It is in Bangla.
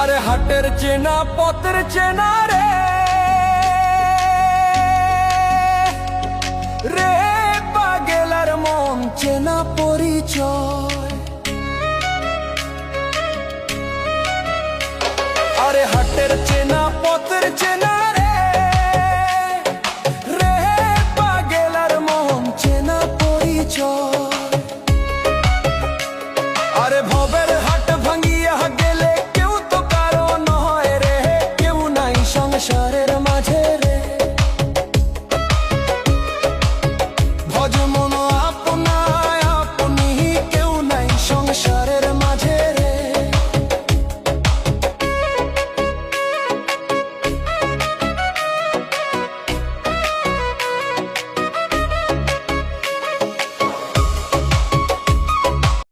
আরে হাটের চেনা পথের চেনা রে রে পাগেলার মন চেনা পরিচয়। আরে হাটের চেনা পথের চেনা রে রে পাগেলার মন চেনা পরিচয়। আরে ভবে